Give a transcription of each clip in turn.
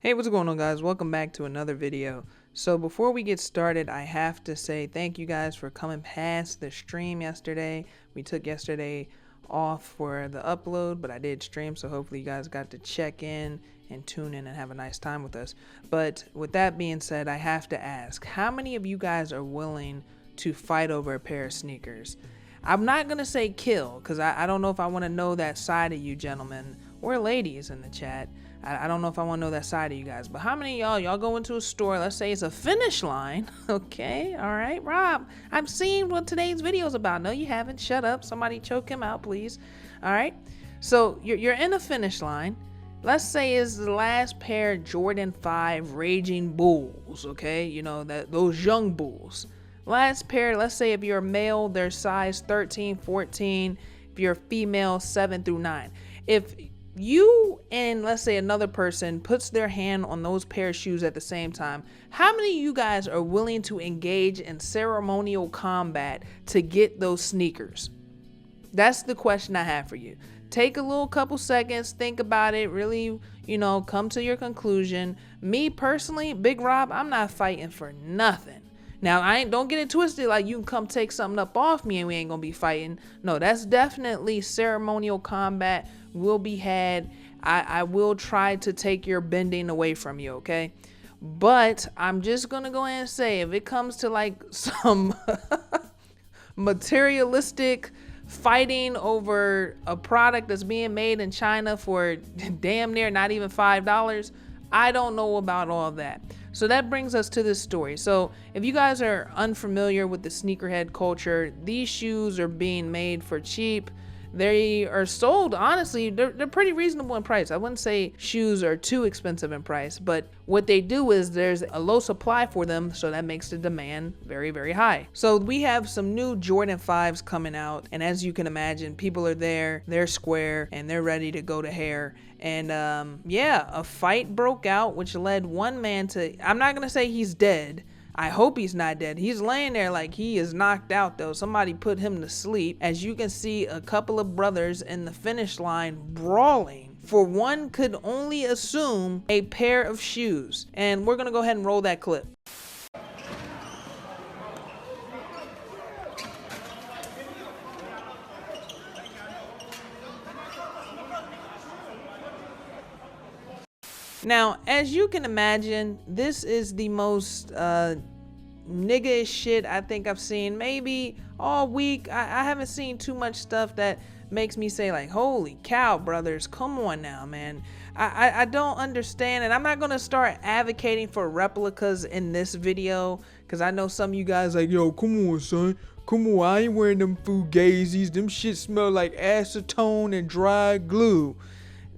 Hey, what's going on, guys? Welcome back to another video. So before we get started, I have to say thank you guys for coming past the stream yesterday. We took yesterday off for the upload, but I did stream, so hopefully you guys got to check in and tune in and have a nice time with us. But with that being said, I have to ask, how many of you guys are willing to fight over a pair of sneakers? I'm not gonna say kill, because I don't know if I want to know that side of you gentlemen or ladies in the chat. I don't know if I want to know that side of you guys, but how many of y'all go into a store, let's say it's a Finish Line, okay, all right, Rob, I'm seeing what today's video is about. No, you haven't, shut up, somebody choke him out, please. All right, so you're in a Finish Line, let's say it's the last pair Jordan 5 Raging Bulls, okay, you know, those young bulls. Last pair, let's say if you're a male, they're size 13, 14, if you're a female, 7 through 9. If you and let's say another person puts their hand on those pair of shoes at the same time, how many of you guys are willing to engage in ceremonial combat to get those sneakers? That's the question I have for you. Take a little couple seconds, think about it, really, you know, come to your conclusion. Me personally, Big Rob, I'm not fighting for nothing. Now, don't get it twisted like you can come take something up off me and we ain't gonna be fighting. No, that's definitely ceremonial combat will be had. I will try to take your bending away from you, okay? But I'm just gonna go ahead and say, if it comes to like some materialistic fighting over a product that's being made in China for damn near not even $5, I don't know about all that. So that brings us to this story. So if you guys are unfamiliar with the sneakerhead culture, these shoes are being made for cheap. They are sold, honestly, they're pretty reasonable in price. I wouldn't say shoes are too expensive in price, but what they do is there's a low supply for them, so that makes the demand very, very high. So we have some new Jordan 5s coming out, and as you can imagine, people are there, they're square, and they're ready to go to hair. And yeah, a fight broke out, which led one man to, I'm not gonna say he's dead, I hope he's not dead. He's laying there like he is knocked out though. Somebody put him to sleep. As you can see, a couple of brothers in the finish line brawling for one could only assume a pair of shoes. And we're gonna go ahead and roll that clip. Now, as you can imagine, this is the most nigga shit I think I've seen maybe all week. I haven't seen too much stuff that makes me say like, holy cow, brothers, come on now, man. I don't understand, and I'm not gonna start advocating for replicas in this video, because I know some of you guys like, yo, come on, son. Come on, I ain't wearing them Fugazis. Them shit smell like acetone and dry glue.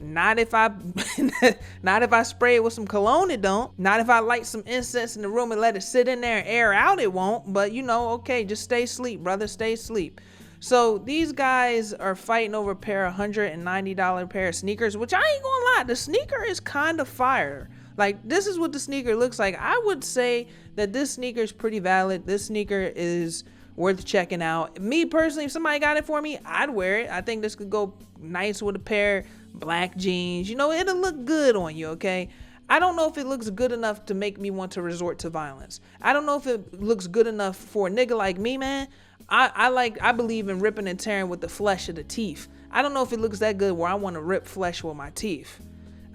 Not if I spray it with some cologne, it don't. Not if I light some incense in the room and let it sit in there and air out, it won't. But you know, okay, just stay asleep, brother, stay asleep. So these guys are fighting over a pair of $190 pair of sneakers, which I ain't gonna lie, the sneaker is kind of fire. Like, this is what the sneaker looks like. I would say that this sneaker is pretty valid. This sneaker is worth checking out. Me personally, if somebody got it for me, I'd wear it. I think this could go nice with a pair black jeans. You know, it'll look good on you, okay? I don't know if it looks good enough to make me want to resort to violence. I don't know if it looks good enough for a nigga like me, man. I believe in ripping and tearing with the flesh of the teeth. I don't know if it looks that good where I want to rip flesh with my teeth.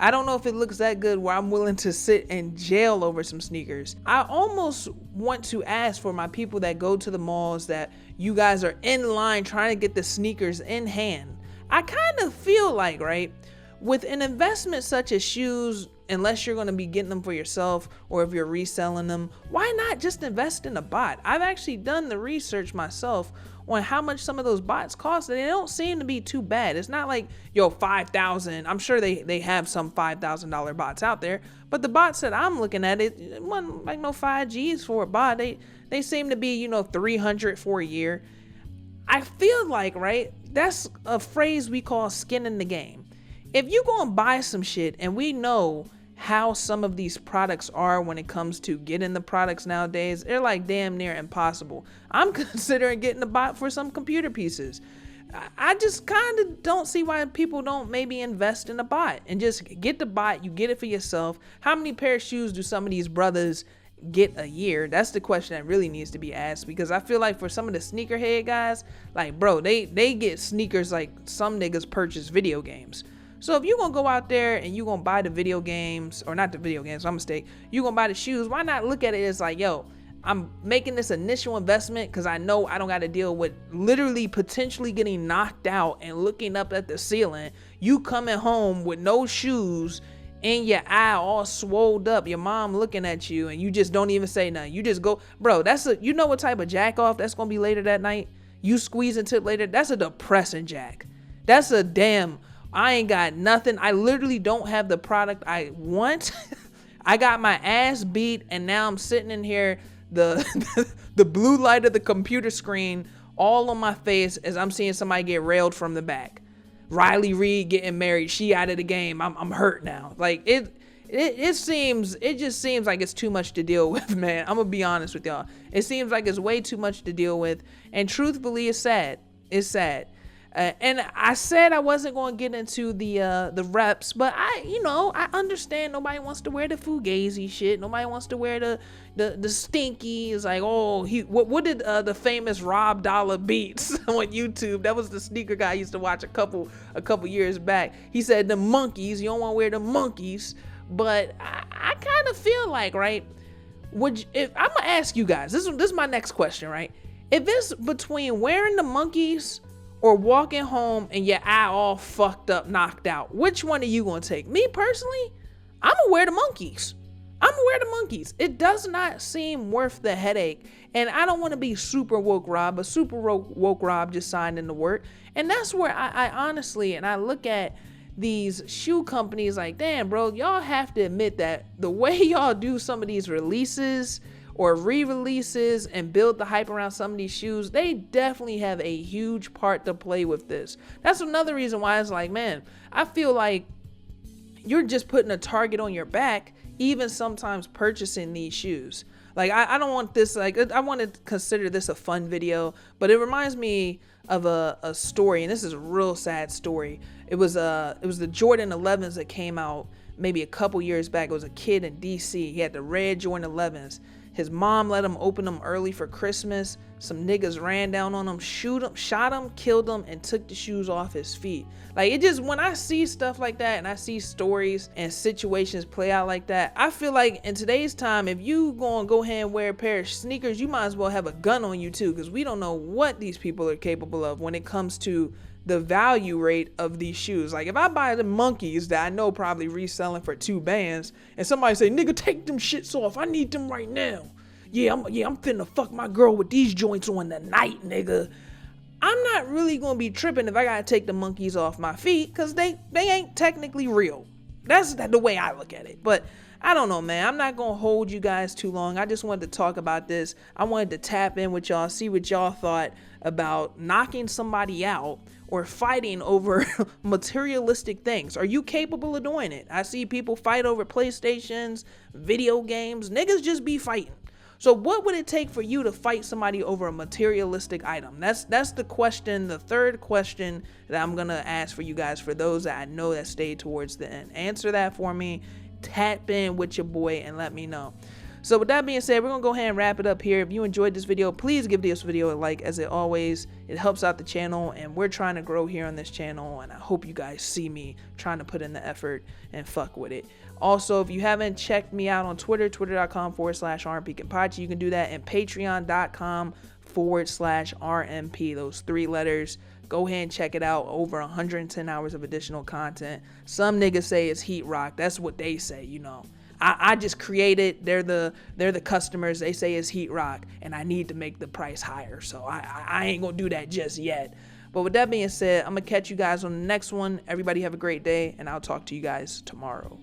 I don't know if it looks that good where I'm willing to sit in jail over some sneakers. I almost want to ask for my people that go to the malls that you guys are in line trying to get the sneakers in hand. I kind of feel like, right, with an investment such as shoes, unless you're going to be getting them for yourself or if you're reselling them, why not just invest in a bot? I've actually done the research myself on how much some of those bots cost, and they don't seem to be too bad. It's not like, yo, 5,000. I'm sure they have some $5,000 bots out there, but the bots that I'm looking at, it wasn't like no 5Gs for a bot. They seem to be, you know, 300 for a year. I feel like, right, that's a phrase we call skin in the game. If you go and buy some shit, and we know how some of these products are when it comes to getting the products nowadays, they're like damn near impossible. I'm considering getting a bot for some computer pieces. I just kind of don't see why people don't maybe invest in a bot and just get the bot. You get it for yourself. How many pair of shoes do some of these brothers get a year? That's the question that really needs to be asked, because I feel like for some of the sneakerhead guys, like, bro, they get sneakers like some niggas purchase video games. So if you're gonna go out there and you're gonna buy the video games, or not the video games, my mistake, you're gonna buy the shoes, why not look at it as like, yo, I'm making this initial investment because I know I don't got to deal with literally potentially getting knocked out and looking up at the ceiling. You coming home with no shoes and your eye all swolled up, your mom looking at you, and you just don't even say nothing. You just go, bro, you know what type of jack off that's going to be later that night? You squeezing tip later, that's a depressing jack. That's a damn, I ain't got nothing. I literally don't have the product I want. I got my ass beat, and now I'm sitting in here, the blue light of the computer screen all on my face as I'm seeing somebody get railed from the back. Riley Reid getting married, she out of the game. I'm hurt now. Like it just seems like it's too much to deal with, man. I'm gonna be honest with y'all. It seems like it's way too much to deal with, and truthfully, it's sad. It's sad. And I said I wasn't going to get into the reps, but I understand nobody wants to wear the fugazi shit. Nobody wants to wear the stinky. It's like, oh, what did the famous Rob Dollar Beats on YouTube? That was the sneaker guy I used to watch a couple years back. He said the monkeys. You don't want to wear the monkeys, but I kind of feel like, right? If I'm gonna ask you guys, this is my next question, right? If it's between wearing the monkeys or walking home and your eye all fucked up, knocked out, which one are you gonna take? Me personally, I'm gonna wear the monkeys. It does not seem worth the headache. And I don't want to be super woke Rob, but super woke Rob just signed into work. And that's where I honestly, and I look at these shoe companies like, damn, bro, y'all have to admit that the way y'all do some of these releases or re-releases and build the hype around some of these shoes, they definitely have a huge part to play with this. That's another reason why it's like, man, I feel like you're just putting a target on your back, even sometimes purchasing these shoes. Like, I don't want this, like, I want to consider this a fun video, but it reminds me of a story, and this is a real sad story. It was the Jordan 11s that came out maybe a couple years back. It was a kid in DC. He had the red Jordan 11s. His mom let him open them early for Christmas. Some niggas ran down on him, shot him, killed him, and took the shoes off his feet. Like, it just, when I see stuff like that and I see stories and situations play out like that, I feel like in today's time, if you gonna go ahead and wear a pair of sneakers, you might as well have a gun on you too, because we don't know what these people are capable of when it comes to the value rate of these shoes. Like, if I buy the monkeys that I know probably reselling for $2 and somebody say, nigga, take them shits off, I need them right now. I'm finna fuck my girl with these joints on the night, nigga. I'm not really gonna be tripping if I gotta take the monkeys off my feet, because they ain't technically real. That's the way I look at it. But I don't know, man. I'm not gonna hold you guys too long. I just wanted to talk about this. I wanted to tap in with y'all, see what y'all thought about knocking somebody out or fighting over materialistic things. Are you capable of doing it? I see people fight over PlayStations, video games. Niggas just be fighting. So what would it take for you to fight somebody over a materialistic item? That's the question, the third question that I'm gonna ask for you guys, for those that I know that stayed towards the end. Answer that for me, tap in with your boy, and let me know. So with that being said, we're gonna go ahead and wrap it up here. If you enjoyed this video, please give this video a like, as it always, it helps out the channel, and we're trying to grow here on this channel, and I hope you guys see me trying to put in the effort and fuck with it. Also, if you haven't checked me out on Twitter, twitter.com/RMPKinpachi, you can do that, and patreon.com/RMP, those 3 letters. Go ahead and check it out. Over 110 hours of additional content. Some niggas say it's heat rock. That's what they say, you know. I just created, they're the customers, they say it's heat rock, and I need to make the price higher, so I ain't gonna do that just yet. But with that being said, I'm gonna catch you guys on the next one. Everybody have a great day, and I'll talk to you guys tomorrow.